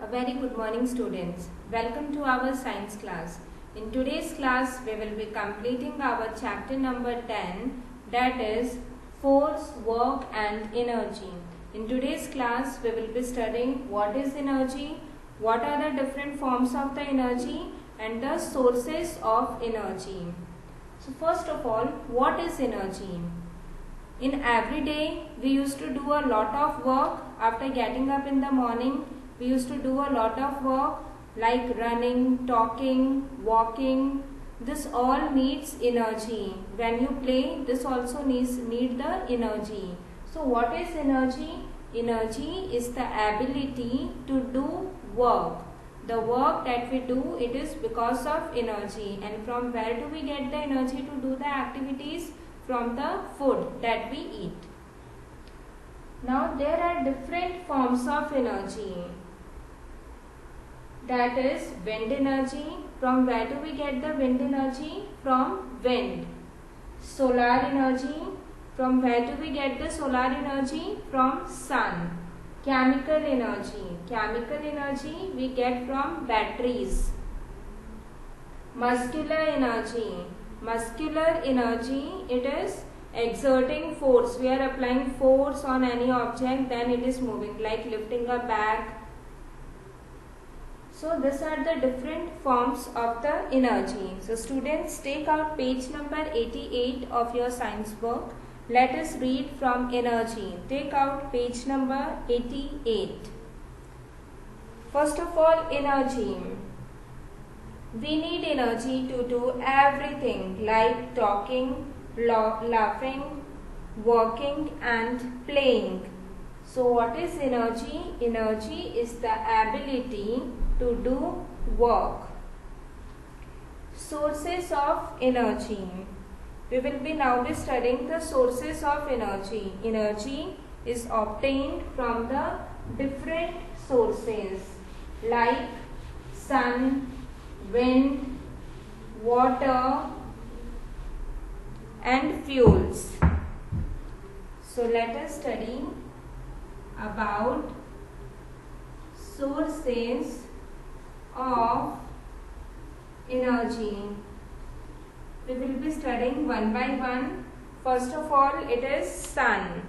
A very good morning, students. Welcome to our science class. In today's class we will be completing our chapter number 10, that is force, work and energy. In today's class we will be studying what is energy, what are the different forms of the energy and the sources of energy. So first of all, what is energy? In every day we used to do a lot of work. After getting up in the morning, we used to do a lot of work like running, talking, walking. This all needs energy. When you play, this also need the energy. So what is energy? Energy is the ability to do work. The work that we do, it is because of energy. And from where do we get the energy to do the activities? From the food that we eat. Now there are different forms of energy. That is wind energy. From where do we get the wind energy? From wind. Solar energy. From where do we get the solar energy? From sun. Chemical energy. Chemical energy we get from batteries. Muscular energy. Muscular energy, it is exerting force. We are applying force on any object, then it is moving, like lifting a bag. So these are the different forms of the energy. So students, take out page number 88 of your science book. Let us read from energy. Take out page number 88. First of all, energy. We need energy to do everything like talking, laughing, working and playing. So what is energy? Energy is the ability to do work. Sources of energy. We will be now studying the sources of energy. Energy is obtained from the different sources like sun, wind, water and fuels. So let us study about sources of energy. We will be studying one by one. First of all, it is sun.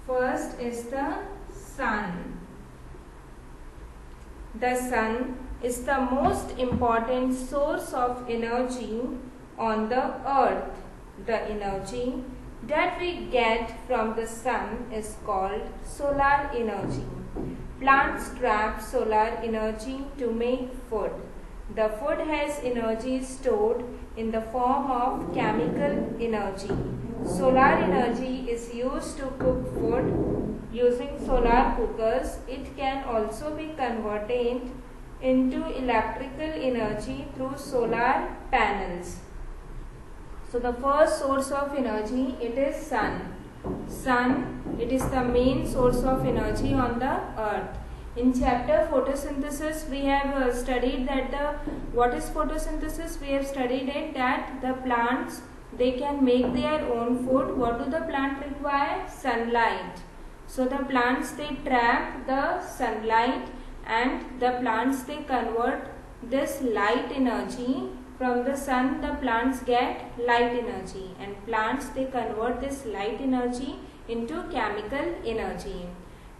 First is the sun. The sun is the most important source of energy on the earth. The energy that we get from the sun is called solar energy. Plants trap solar energy to make food. The food has energy stored in the form of chemical energy. Solar energy is used to cook food using solar cookers. It can also be converted into electrical energy through solar panels. So the first source of energy, it is sun. Sun, it is the main source of energy on the earth. In chapter photosynthesis, we have studied that what is photosynthesis? We have studied it that the plants, they can make their own food. What do the plant require? Sunlight. So the plants, they trap the sunlight and the plants, they convert this light energy. From the sun, the plants get light energy and plants, they convert this light energy into chemical energy.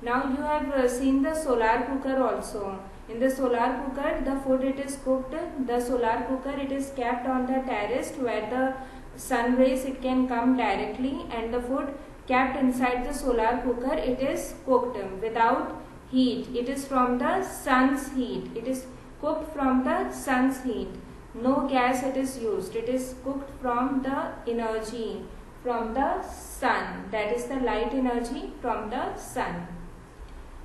Now you have seen the solar cooker also. In the solar cooker, the food, it is cooked. The solar cooker, it is kept on the terrace where the sun rays, it can come directly, and the food kept inside the solar cooker, it is cooked without heat. It is from the sun's heat. It is cooked from the sun's heat. No gas it is used. It is cooked from the energy from the sun. That is the light energy from the sun.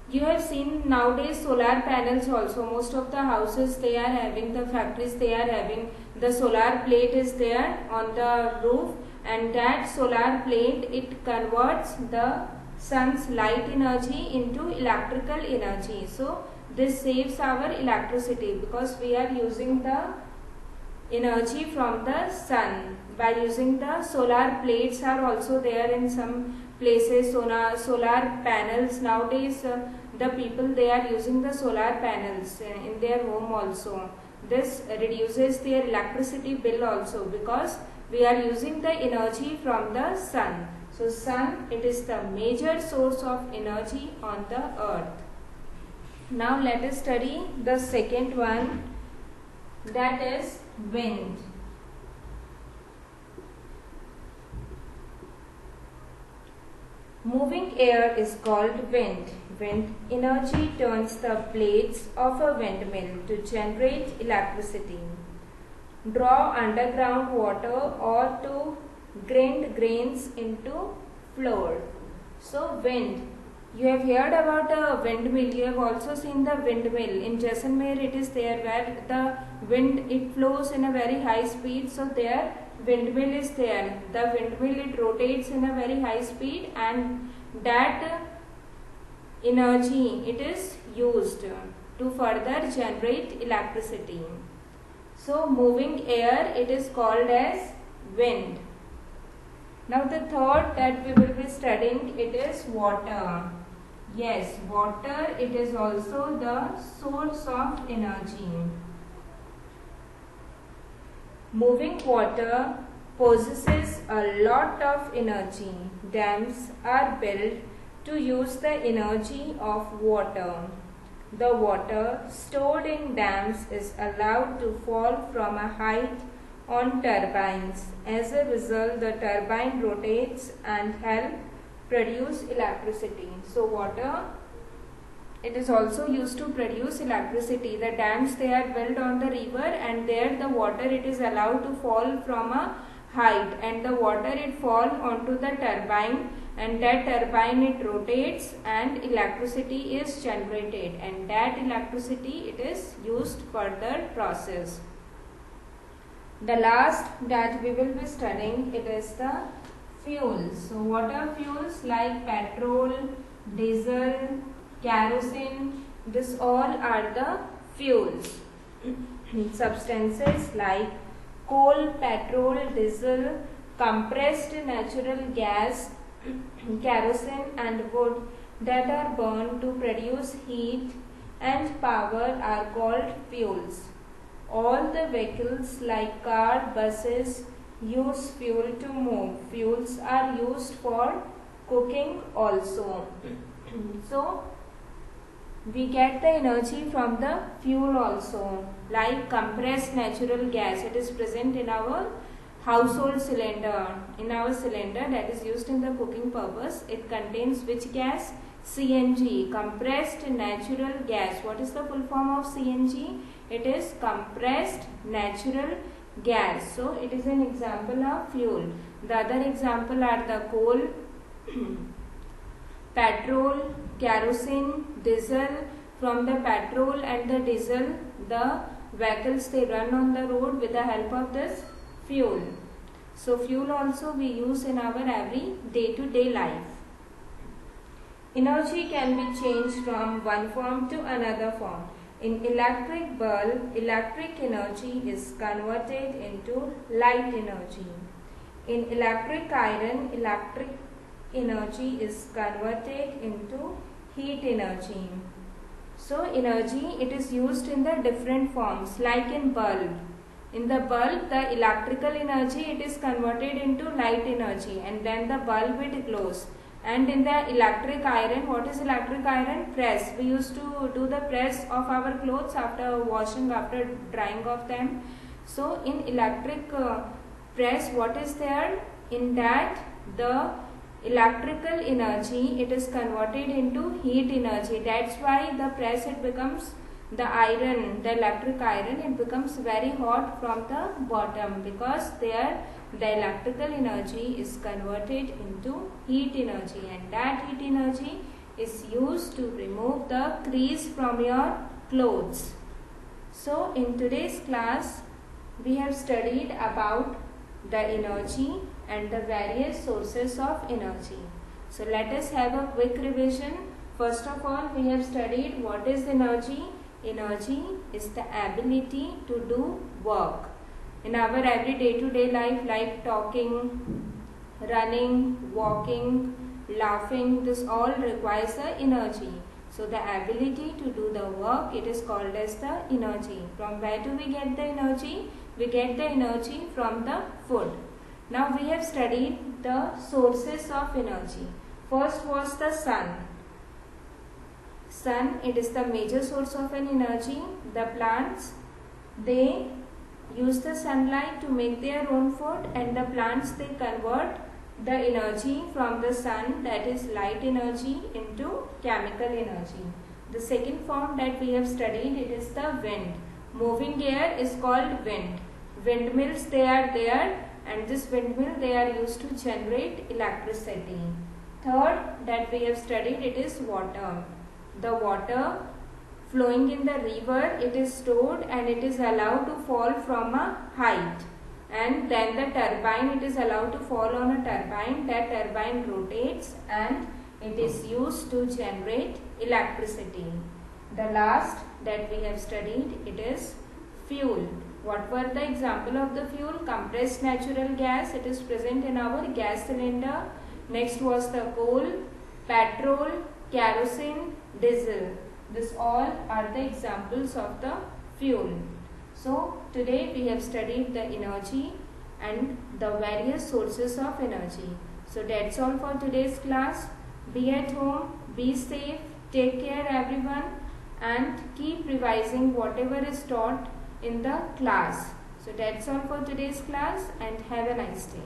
You have seen nowadays solar panels also. Most of the houses, they are having, the factories, they are having the solar plate is there on the roof, and that solar plate, it converts the sun's light energy into electrical energy. So this saves our electricity because we are using the energy from the sun. By using the solar plates are also there in some places solar panels. Nowadays the people, they are using the solar panels in their home also. This reduces their electricity bill also, because we are using the energy from the sun. So sun, it is the major source of energy on the earth. Now let us study the second one, that is wind. Moving air is called wind. Wind energy turns the blades of a windmill to generate electricity, draw underground water, or to grind grains into flour. So wind, you have heard about a windmill, you have also seen the windmill. In Jaisalmer it is there, where the wind, it flows in a very high speed, so there windmill is there. The windmill, it rotates in a very high speed, and that energy, it is used to further generate electricity. So moving air, it is called as wind. Now the third that we will be studying, it is water. Yes, water, it is also the source of energy. Moving water possesses a lot of energy. Dams are built to use the energy of water. The water stored in dams is allowed to fall from a height on turbines. As a result, the turbine rotates and help produce electricity. So water, it is also used to produce electricity. The dams, they are built on the river, and there the water, it is allowed to fall from a height, and the water, it fall onto the turbine, and that turbine, it rotates and electricity is generated, and that electricity, it is used for the process. The last that we will be studying, it is the fuels. So what are fuels? Like petrol, diesel, kerosene, this all are the fuels. Substances like coal, petrol, diesel, compressed natural gas, kerosene and wood that are burned to produce heat and power are called fuels. All the vehicles like car, buses use fuel to move. Fuels are used for cooking also. So we get the energy from the fuel also, like compressed natural gas. It is present in our household cylinder, that is used in the cooking purpose. It contains which gas? CNG, compressed natural gas. What is the full form of CNG? It is compressed natural gas. So it is an example of fuel. The other example are the coal, petrol, kerosene, diesel. From the petrol and the diesel, the vehicles, they run on the road with the help of this fuel. So fuel also we use in our every day-to-day life. Energy can be changed from one form to another form. In electric bulb, electric energy is converted into light energy. In electric iron, electric energy is converted into heat energy. So energy, it is used in the different forms, like in bulb. In the bulb, the electrical energy, it is converted into light energy, and then the bulb, it glows. And in the electric iron, what is electric iron? Press. We used to do the press of our clothes after washing, after drying of them. So in electric press, what is there? In that, the electrical energy, it is converted into heat energy. That's why the press, it becomes, the iron, the electric iron, it becomes very hot from the bottom, because there the electrical energy is converted into heat energy, and that heat energy is used to remove the crease from your clothes. So in today's class, we have studied about the energy and the various sources of energy. So let us have a quick revision. First of all, we have studied what is energy. Energy is the ability to do work in our every day-to-day life, like talking, running, walking, laughing, this all requires the energy. So the ability to do the work, it is called as the energy. From where do we get the energy? We get the energy from the food. Now we have studied the sources of energy. First was the sun. Sun, it is the major source of an energy. The plants, they use the sunlight to make their own food, and the plants, they convert the energy from the sun, that is light energy, into chemical energy. The second form that we have studied, it is the wind. Moving air is called wind. Windmills, they are there, and this windmill, they are used to generate electricity. Third that we have studied, it is water. The water flowing in the river, it is stored and it is allowed to fall from a height. And then the turbine, it is allowed to fall on a turbine. That turbine rotates and it is used to generate electricity. The last that we have studied, it is fuel. What were the example of the fuel? Compressed natural gas, it is present in our gas cylinder. Next was the coal, petrol, kerosene, diesel. This all are the examples of the fuel. So today we have studied the energy and the various sources of energy. So that's all for today's class. Be at home, be safe, take care everyone, and keep revising whatever is taught in the class. So that's all for today's class, and have a nice day.